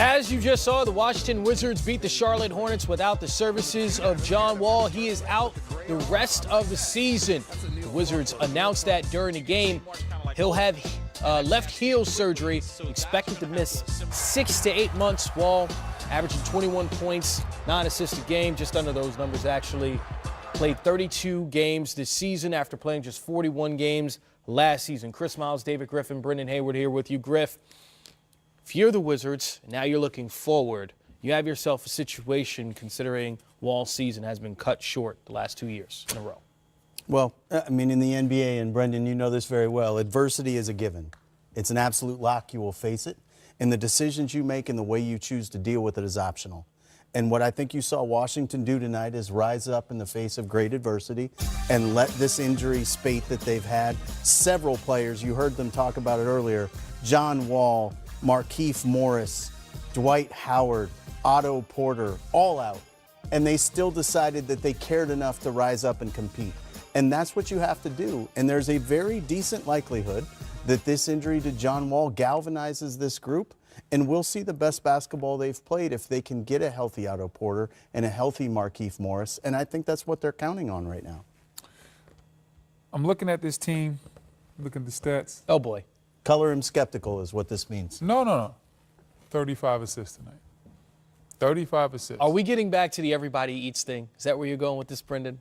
As you just saw, the Washington Wizards beat the Charlotte Hornets without the services of John Wall. He is out the rest of the season. The Wizards announced that during the game. He'll have left heel surgery, expected to miss 6 to 8 months. Wall averaging 21 points, 9 assists a game, just under those numbers actually. Played 32 games this season after playing just 41 games last season. Chris Miles, David Griffin, Brendan Hayward here with you. Griff, if you're the Wizards, and now you're looking forward, you have yourself a situation considering Wall's season has been cut short the last 2 years in a row. Well, I mean, in the NBA, and Brendan, you know this very well, adversity is a given. It's an absolute lock. You will face it. And the decisions you make and the way you choose to deal with it is optional. And what I think you saw Washington do tonight is rise up in the face of great adversity and let this injury spate that they've had. Several players, you heard them talk about it earlier, John Wall, Markieff Morris, Dwight Howard, Otto Porter, all out. And they still decided that they cared enough to rise up and compete. And that's what you have to do. And there's a very decent likelihood that this injury to John Wall galvanizes this group. And we'll see the best basketball they've played if they can get a healthy Otto Porter and a healthy Markieff Morris. And I think that's what they're counting on right now. I'm looking at this team, looking at the stats. Oh, boy. Color him skeptical is what this means. No. 35 assists tonight. 35 assists. Are we getting back to the everybody eats thing? Is that where you're going with this, Brendan?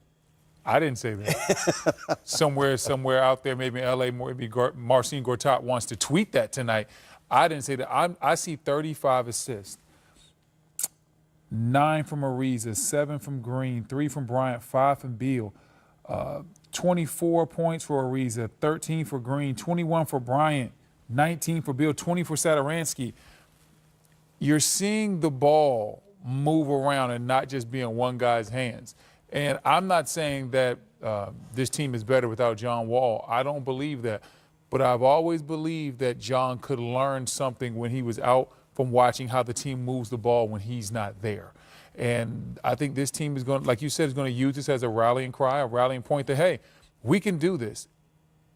I didn't say that. somewhere out there, maybe in L.A., maybe Marcin Gortat wants to tweet that tonight. I didn't say that. I see 35 assists. 9 from Ariza, 7 from Green, 3 from Bryant, 5 from Beal. 24 points for Ariza, 13 for Green, 21 for Bryant, 19 for Beal, 20 for Satoransky. You're seeing the ball move around and not just be in one guy's hands. And I'm not saying that this team is better without John Wall. I don't believe that. But I've always believed that John could learn something when he was out from watching how the team moves the ball when he's not there. And I think this team is going to, like you said, is going to use this as a rallying cry, a rallying point that, hey, we can do this.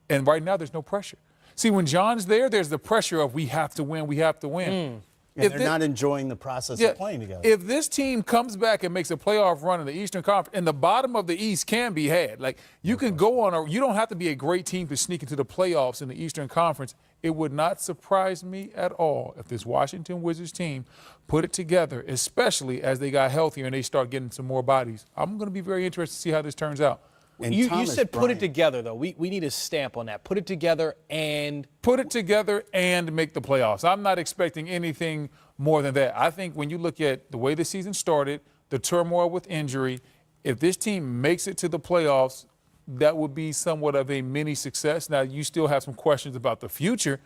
And right now there's no pressure. See, when John's there, there's the pressure of we have to win, we have to win. And they're not enjoying the process of playing together. If this team comes back and makes a playoff run in the Eastern Conference, and the bottom of the East can be had, like you can go on you don't have to be a great team to sneak into the playoffs in the Eastern Conference. It would not surprise me at all if this Washington Wizards team put it together, especially as they got healthier and they start getting some more bodies. I'm going to be very interested to see how this turns out. And you said put it together, though. We need a stamp on that. Put it together and make the playoffs. I'm not expecting anything more than that. I think when you look at the way the season started, the turmoil with injury, if this team makes it to the playoffs, that would be somewhat of a mini success. Now, you still have some questions about the future,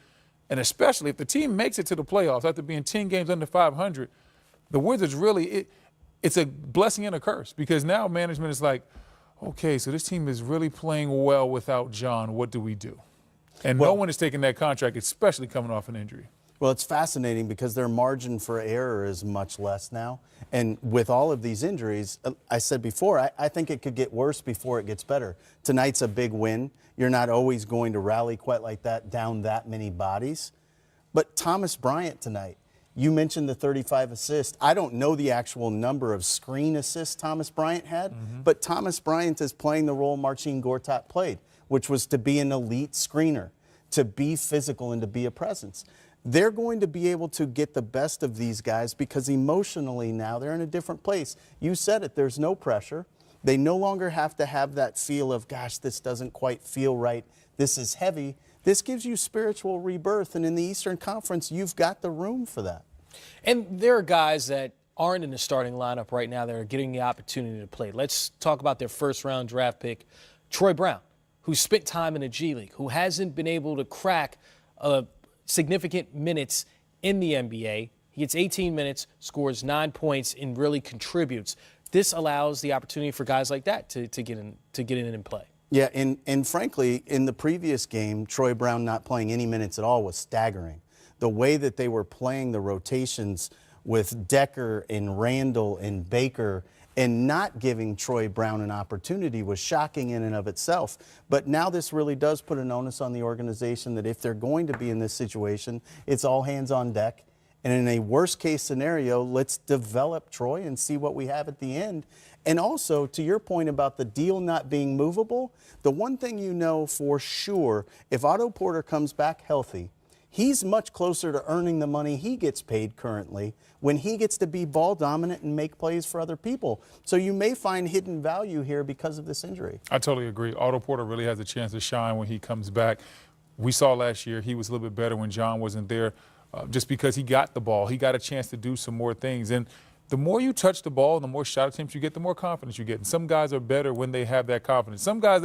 and especially if the team makes it to the playoffs after being 10 games under 500, the Wizards really, it's a blessing and a curse because now management is like, okay, so this team is really playing well without John. What do we do? And no one is taking that contract, especially coming off an injury. Well, it's fascinating because their margin for error is much less now. And with all of these injuries, I said before, I think it could get worse before it gets better. Tonight's a big win. You're not always going to rally quite like that down that many bodies. But Thomas Bryant tonight, you mentioned the 35 assists. I don't know the actual number of screen assists Thomas Bryant had, but Thomas Bryant is playing the role Marcin Gortat played, which was to be an elite screener, to be physical and to be a presence. They're going to be able to get the best of these guys because emotionally now they're in a different place. You said it, there's no pressure. They no longer have to have that feel of, gosh, this doesn't quite feel right. This is heavy. This gives you spiritual rebirth, and in the Eastern Conference, you've got the room for that. And there are guys that aren't in the starting lineup right now that are getting the opportunity to play. Let's talk about their first-round draft pick, Troy Brown, who spent time in the G League, who hasn't been able to crack significant minutes in the NBA. He gets 18 minutes, scores 9 points, and really contributes. This allows the opportunity for guys like that to get in and play. Yeah, and frankly, in the previous game, Troy Brown not playing any minutes at all was staggering. The way that they were playing the rotations with Decker and Randall and Baker and not giving Troy Brown an opportunity was shocking in and of itself. But now this really does put an onus on the organization that if they're going to be in this situation, it's all hands on deck. And in a worst case scenario, let's develop Troy and see what we have at the end. And also, to your point about the deal not being movable, the one thing you know for sure, if Otto Porter comes back healthy, he's much closer to earning the money he gets paid currently when he gets to be ball dominant and make plays for other people. So you may find hidden value here because of this injury. I totally agree. Otto Porter really has a chance to shine when he comes back. We saw last year he was a little bit better when John wasn't there just because he got the ball. He got a chance to do some more things. And the more you touch the ball and the more shot attempts you get, the more confidence you get. And some guys are better when they have that confidence. Some guys,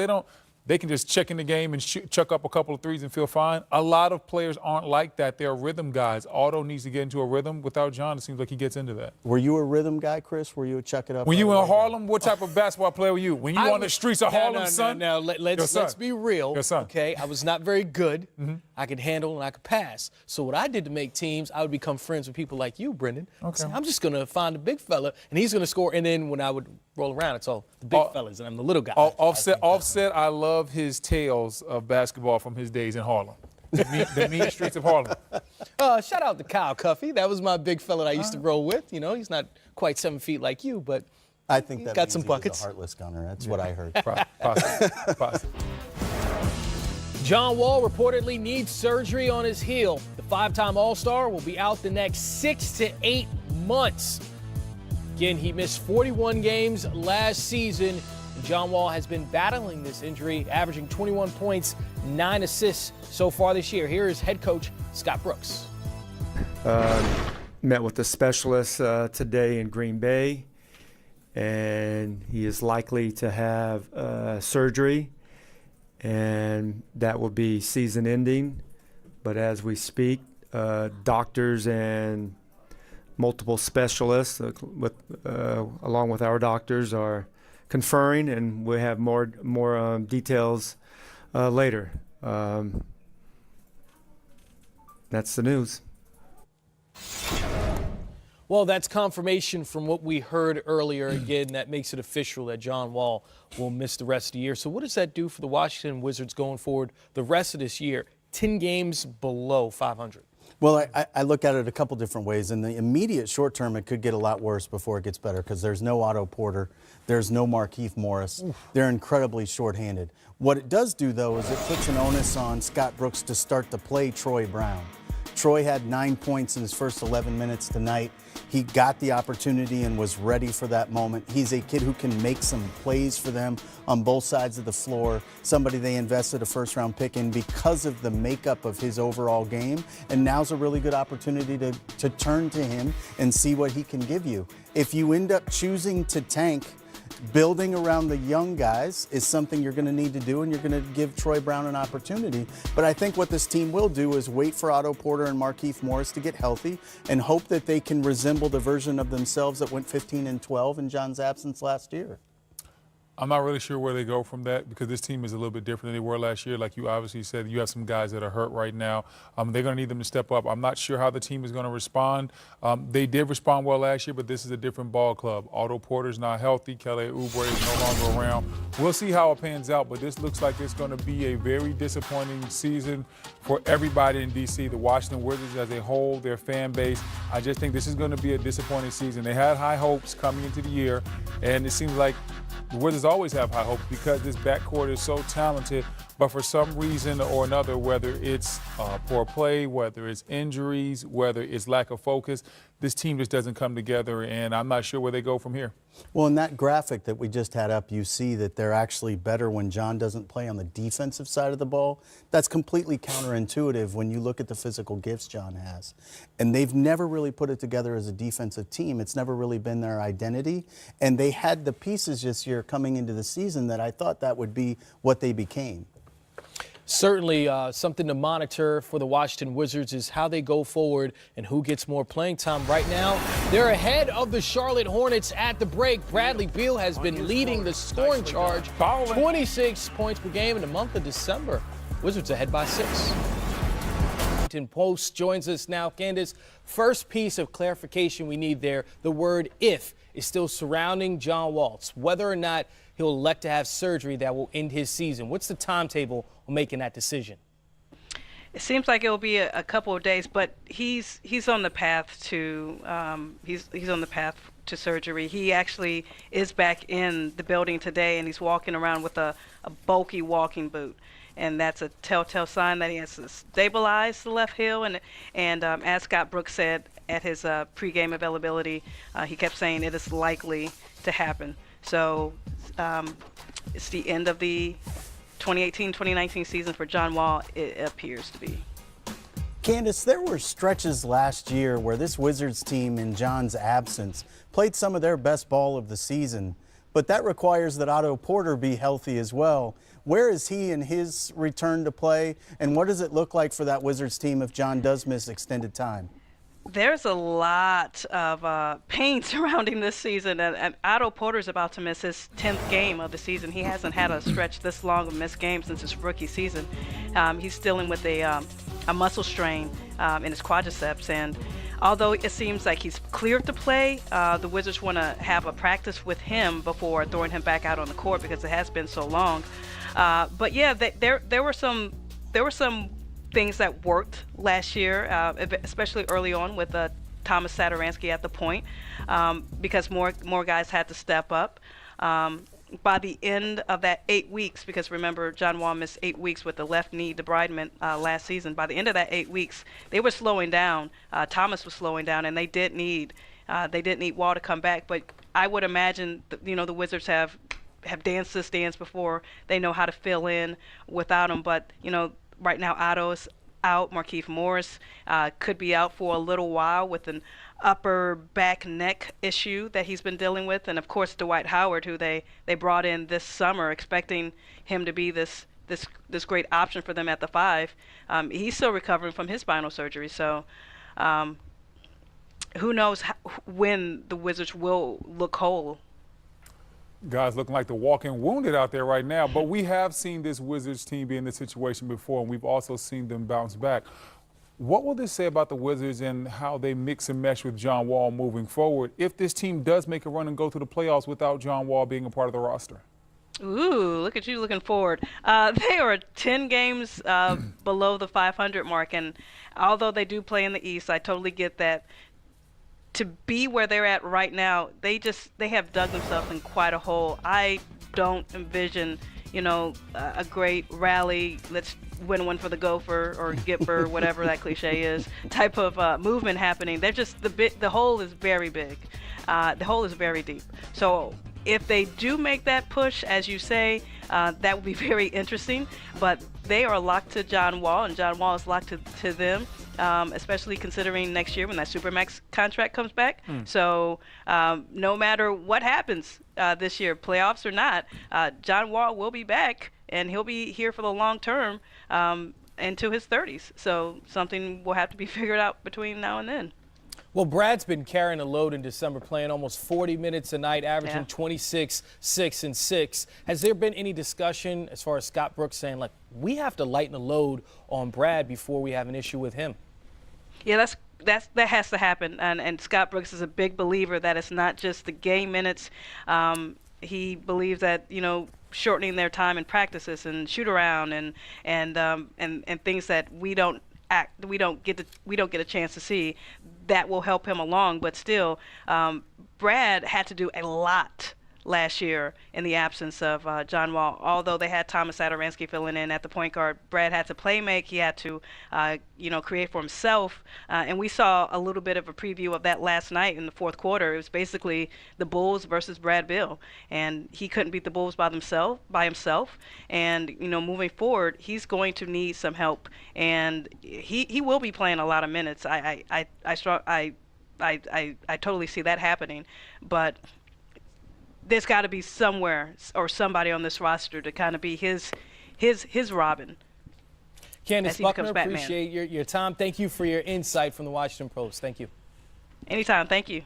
they can just check in the game and chuck up a couple of threes and feel fine. A lot of players aren't like that. They're rhythm guys. Otto needs to get into a rhythm. Without John, it seems like he gets into that. Were you a rhythm guy, Chris? Were you a chuck it up? When you in Harlem, what type of basketball player were you? When you on the streets of Harlem, son? No, let's be real. Your son. Okay, I was not very good. I could handle and I could pass. So what I did to make teams, I would become friends with people like you, Brendan. Okay. I'm just going to find the big fella, and he's going to score. And then when I would roll around, it's all the big fellas, and I'm the little guy. Offset, I love his tales of basketball from his days in Harlem. The mean streets of Harlem. Shout out to Kyle Cuffey. That was my big fella that I used to roll with. You know, he's not quite 7 feet like you, but I think that got means some he was buckets. a heartless gunner. That's what I heard. Possibly. John Wall reportedly needs surgery on his heel. The 5-time All-Star will be out the next 6 to 8 months. Again, he missed 41 games last season. John Wall has been battling this injury, averaging 21 points, 9 assists so far this year. Here is head coach Scott Brooks. Met with the specialist today in Green Bay, and he is likely to have surgery, and that will be season ending. But as we speak, doctors and multiple specialists, along with our doctors, are conferring, and we'll have more details later. That's the news. Well, that's confirmation from what we heard earlier. Again, that makes it official that John Wall will miss the rest of the year. So what does that do for the Washington Wizards going forward the rest of this year? 10 games below 500. Well, I look at it a couple different ways. In the immediate short term, it could get a lot worse before it gets better because there's no Otto Porter. There's no Markieff Morris. They're incredibly shorthanded. What it does do, though, is it puts an onus on Scott Brooks to start to play Troy Brown. Troy had 9 points in his first 11 minutes tonight. He got the opportunity and was ready for that moment. He's a kid who can make some plays for them on both sides of the floor, somebody they invested a first-round pick in because of the makeup of his overall game, and now's a really good opportunity to turn to him and see what he can give you. If you end up choosing to tank, building around the young guys is something you're going to need to do, and you're going to give Troy Brown an opportunity. But I think what this team will do is wait for Otto Porter and Markieff Morris to get healthy and hope that they can resemble the version of themselves that went 15-12 in John's absence last year. I'm not really sure where they go from that because this team is a little bit different than they were last year. Like you obviously said, you have some guys that are hurt right now. They're going to need them to step up. I'm not sure how the team is going to respond. They did respond well last year, but this is a different ball club. Otto Porter's not healthy. Kelly Oubre is no longer around. We'll see how it pans out, but this looks like it's going to be a very disappointing season for everybody in D.C., the Washington Wizards as a whole, their fan base. I just think this is going to be a disappointing season. They had high hopes coming into the year, and it seems like the Wizards always have high hopes because this backcourt is so talented, but for some reason or another, whether it's poor play, whether it's injuries, whether it's lack of focus, this team just doesn't come together, and I'm not sure where they go from here. Well, in that graphic that we just had up, you see that they're actually better when John doesn't play on the defensive side of the ball. That's completely counterintuitive when you look at the physical gifts John has. And they've never really put it together as a defensive team. It's never really been their identity. And they had the pieces this year coming into the season that I thought that would be what they became. Certainly something to monitor for the Washington Wizards is how they go forward and who gets more playing time. Right now, they're ahead of the Charlotte Hornets at the break. Bradley Beal has been leading the scoring charge, 26 points per game in the month of December. Wizards ahead by 6. Washington Post joins us now. Candace, first piece of clarification we need there, the word if is still surrounding John Wall, whether or not he'll elect to have surgery that will end his season. What's the timetable on making that decision? It seems like it'll be a couple of days, but he's on the path to he's on the path to surgery. He actually is back in the building today, and he's walking around with a bulky walking boot, and that's a telltale sign that he has to stabilize the left heel. And as Scott Brooks said at his pregame availability, he kept saying it is likely to happen. So it's the end of the 2018-2019 season for John Wall, it appears to be. Candace, there were stretches last year where this Wizards team, in John's absence, played some of their best ball of the season, but that requires that Otto Porter be healthy as well. Where is he in his return to play, and what does it look like for that Wizards team if John does miss extended time? There's a lot of pain surrounding this season, and Otto Porter's about to miss his 10th game of the season. He hasn't had a stretch this long of missed games since his rookie season. He's dealing with a muscle strain in his quadriceps, and although it seems like he's cleared to play, the Wizards want to have a practice with him before throwing him back out on the court because it has been so long. But yeah, there were some things that worked last year, especially early on with Thomas Satoransky at the point, because more guys had to step up. By the end of that 8 weeks, because remember John Wall missed 8 weeks with the left knee debridement last season. By the end of that 8 weeks, they were slowing down. Thomas was slowing down, and they did need Wall to come back. But I would imagine the Wizards have danced this dance before. They know how to fill in without him. But right now, Otto's out. Markieff Morris could be out for a little while with an upper back neck issue that he's been dealing with. And, of course, Dwight Howard, who they brought in this summer expecting him to be this great option for them at the 5. He's still recovering from his spinal surgery. So who knows when the Wizards will look whole. Guys looking like the walking wounded out there right now, but we have seen this Wizards team be in this situation before, and we've also seen them bounce back. What will this say about the Wizards and how they mix and mesh with John Wall moving forward if this team does make a run and go to the playoffs without John Wall being a part of the roster? Ooh, look at you looking forward. They are 10 games below the 500 mark, and although they do play in the East, I totally get that. To be where they're at right now, they have dug themselves in quite a hole. I don't envision, a great rally, let's win one for the Gopher or Gipper, whatever that cliche is, type of movement happening. They're just the hole is very big. The hole is very deep. So if they do make that push, as you say, that would be very interesting. But they are locked to John Wall, and John Wall is locked to them. Especially considering next year when that Supermax contract comes back. So no matter what happens this year, playoffs or not, John Wall will be back, and he'll be here for the long term into his 30s. So something will have to be figured out between now and then. Well, Brad's been carrying a load in December, playing almost 40 minutes a night, averaging 26, 6, and 6. Has there been any discussion as far as Scott Brooks saying, like, we have to lighten the load on Brad before we have an issue with him? Yeah, that has to happen. And Scott Brooks is a big believer that it's not just the game minutes. He believes that, shortening their time in practices and shoot around and things that we don't get a chance to see, that will help him along. But still, Brad had to do a lot last year in the absence of John Wall. Although they had Thomas Satoransky filling in at the point guard, Brad had to play make. He had to, create for himself. And we saw a little bit of a preview of that last night in the fourth quarter. It was basically the Bulls versus Brad Beal, and he couldn't beat the Bulls by himself. And moving forward, he's going to need some help, and he will be playing a lot of minutes. I totally see that happening, but there's got to be somewhere or somebody on this roster to kind of be his Robin. Candace Buckner, appreciate your time. Thank you for your insight from the Washington Post. Thank you. Anytime. Thank you.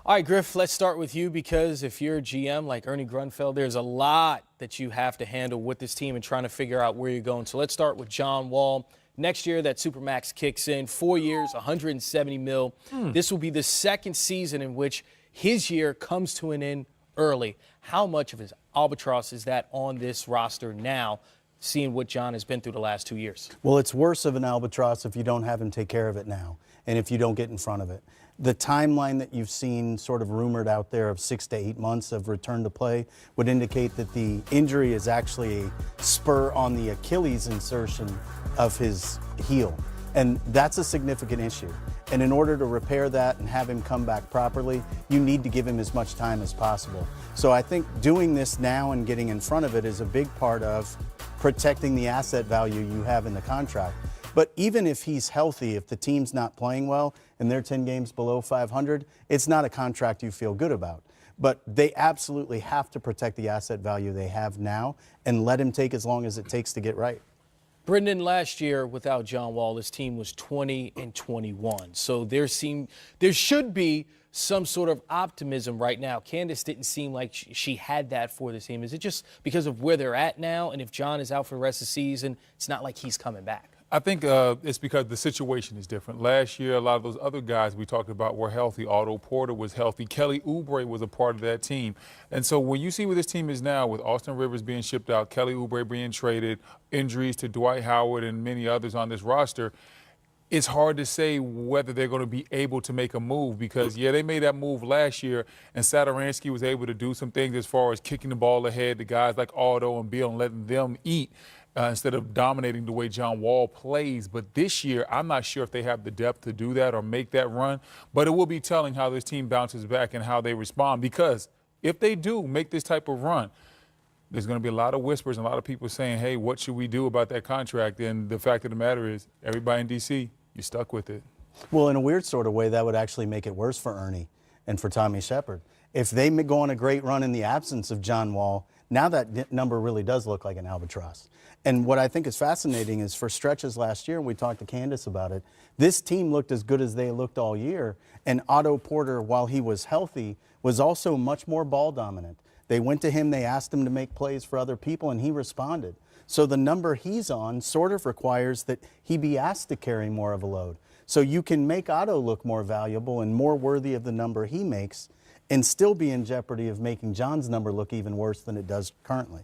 All right, Griff, let's start with you, because if you're a GM like Ernie Grunfeld, there's a lot that you have to handle with this team and trying to figure out where you're going. So let's start with John Wall. Next year, that Supermax kicks in. 4 years, $170 million. This will be the second season in which his year comes to an end early. How much of his albatross is that on this roster now? seeing what John has been through the last 2 years? Well, it's worse of an albatross if you don't have him take care of it now and if you don't get in front of it. The timeline that you've seen sort of rumored out there of 6 to 8 months of return to play would indicate that the injury is actually a spur on the Achilles insertion of his heel. And that's a significant issue. And in order to repair that and have him come back properly, you need to give him as much time as possible. So I think doing this now and getting in front of it is a big part of protecting the asset value you have in the contract. But even if he's healthy, if the team's not playing well and they're 10 games below 500, it's not a contract you feel good about. But they absolutely have to protect the asset value they have now and let him take as long as it takes to get right. Brendan, last year without John Wall, this team was 20-21. So there should be some sort of optimism right now. Candace didn't seem like she had that for the team. Is it just because of where they're at now? And if John is out for the rest of the season, it's not like he's coming back. I think it's because the situation is different. Last year, a lot of those other guys we talked about were healthy. Otto Porter was healthy. Kelly Oubre was a part of that team. And so when you see where this team is now, with Austin Rivers being shipped out, Kelly Oubre being traded, injuries to Dwight Howard and many others on this roster, it's hard to say whether they're going to be able to make a move because, yeah, they made that move last year, and Satoransky was able to do some things as far as kicking the ball ahead to guys like Otto and Bill and letting them eat. Instead of dominating the way John Wall plays. But this year, I'm not sure if they have the depth to do that or make that run. But it will be telling how this team bounces back and how they respond. Because if they do make this type of run, there's going to be a lot of whispers and a lot of people saying, hey, what should we do about that contract? And the fact of the matter is, everybody in D.C., you're stuck with it. Well, in a weird sort of way, that would actually make it worse for Ernie and for Tommy Shepard. If they go on a great run in the absence of John Wall, now that number really does look like an albatross. And what I think is fascinating is for stretches last year, and we talked to Candace about it, this team looked as good as they looked all year. And Otto Porter, while he was healthy, was also much more ball dominant. They went to him, they asked him to make plays for other people, and he responded. So the number he's on sort of requires that he be asked to carry more of a load. So you can make Otto look more valuable and more worthy of the number he makes and still be in jeopardy of making John's number look even worse than it does currently.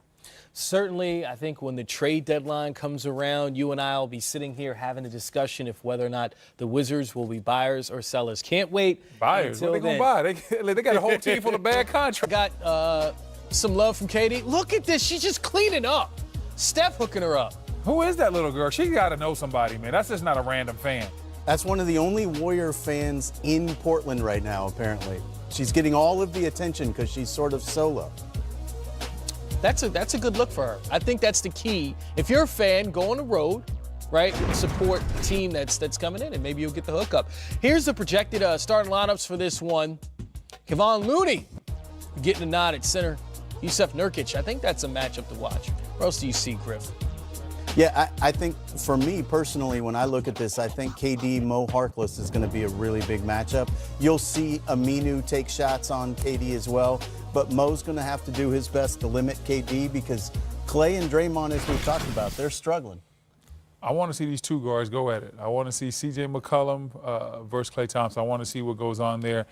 Certainly, I think when the trade deadline comes around, you and I will be sitting here having a discussion if whether or not the Wizards will be buyers or sellers. Can't wait. Buyers? What are they going to buy? They got a whole team full of bad contracts. Got some love from Katie. Look at this. She's just cleaning up. Steph hooking her up. Who is that little girl? She got to know somebody, man. That's just not a random fan. That's one of the only Warrior fans in Portland right now, apparently. She's getting all of the attention because she's sort of solo. That's a good look for her. I think that's the key. If you're a fan, go on the road, right? Support the team that's coming in, and maybe you'll get the hookup. Here's the projected starting lineups for this one. Kevon Looney getting a nod at center. Yusuf Nurkic, I think that's a matchup to watch. Where else do you see, Griff? Yeah, I think for me personally, when I look at this, I think KD, Mo Harkless is going to be a really big matchup. You'll see Aminu take shots on KD as well, but Mo's going to have to do his best to limit KD because Clay and Draymond, as we've talked about, they're struggling. I want to see these two guards go at it. I want to see C.J. McCollum versus Klay Thompson. I want to see what goes on there,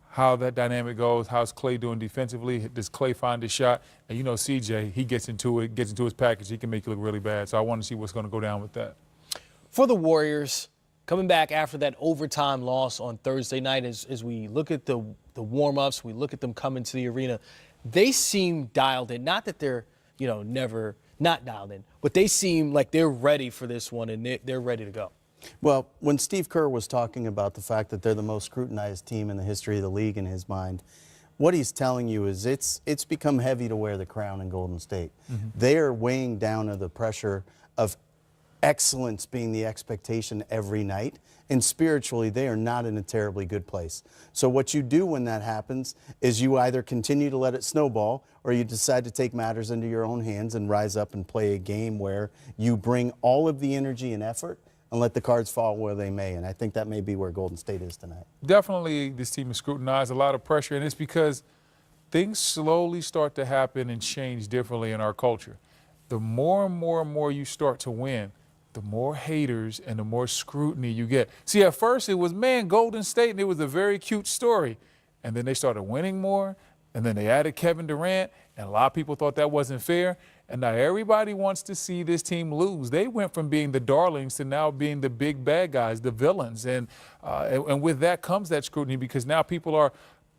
how that dynamic goes. How's Clay doing defensively? Does Clay find his shot? And you know C.J., he gets into it, gets into his package. He can make it look really bad. So I want to see what's going to go down with that. For the Warriors, coming back after that overtime loss on Thursday night, as we look at the warm-ups, we look at them coming to the arena, they seem dialed in. Not that they're, never not dialed in, but they seem like they're ready for this one and they're ready to go. Well, when Steve Kerr was talking about the fact that they're the most scrutinized team in the history of the league in his mind, what he's telling you is it's become heavy to wear the crown in Golden State. Mm-hmm. They are weighing down under the pressure of excellence being the expectation every night, and spiritually they are not in a terribly good place. So what you do when that happens is you either continue to let it snowball or you decide to take matters into your own hands and rise up and play a game where you bring all of the energy and effort and let the cards fall where they may. And I think that may be where Golden State is tonight. Definitely this team is scrutinized, a lot of pressure, and it's because things slowly start to happen and change differently in our culture. The more and more you start to win, the more haters and the more scrutiny you get. See, at first it was, man, Golden State, and it was a very cute story. And then they started winning more, and then they added Kevin Durant, and a lot of people thought that wasn't fair. And now everybody wants to see this team lose. They went from being the darlings to now being the big bad guys, the villains. And with that comes that scrutiny, because now people are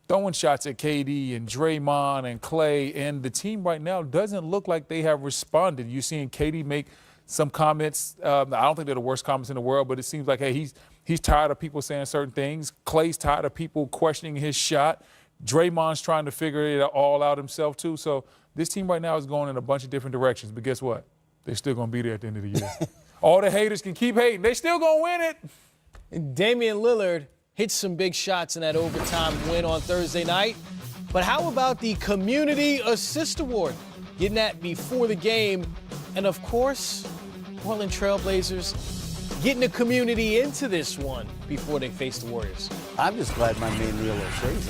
throwing shots at KD and Draymond and Clay. And the team right now doesn't look like they have responded. You're seeing KD make some comments. I don't think they're the worst comments in the world, but it seems like, hey, he's tired of people saying certain things. Clay's tired of people questioning his shot. Draymond's trying to figure it all out himself, too. So this team right now is going in a bunch of different directions. But guess what? They're still going to be there at the end of the year. All the haters can keep hating. They still going to win it. And Damian Lillard hit some big shots in that overtime win on Thursday night. But how about the Community Assist Award? Getting that before the game. And, of course, Portland Trailblazers getting the community into this one before they face the Warriors. I'm just glad my man Neil O'Shea's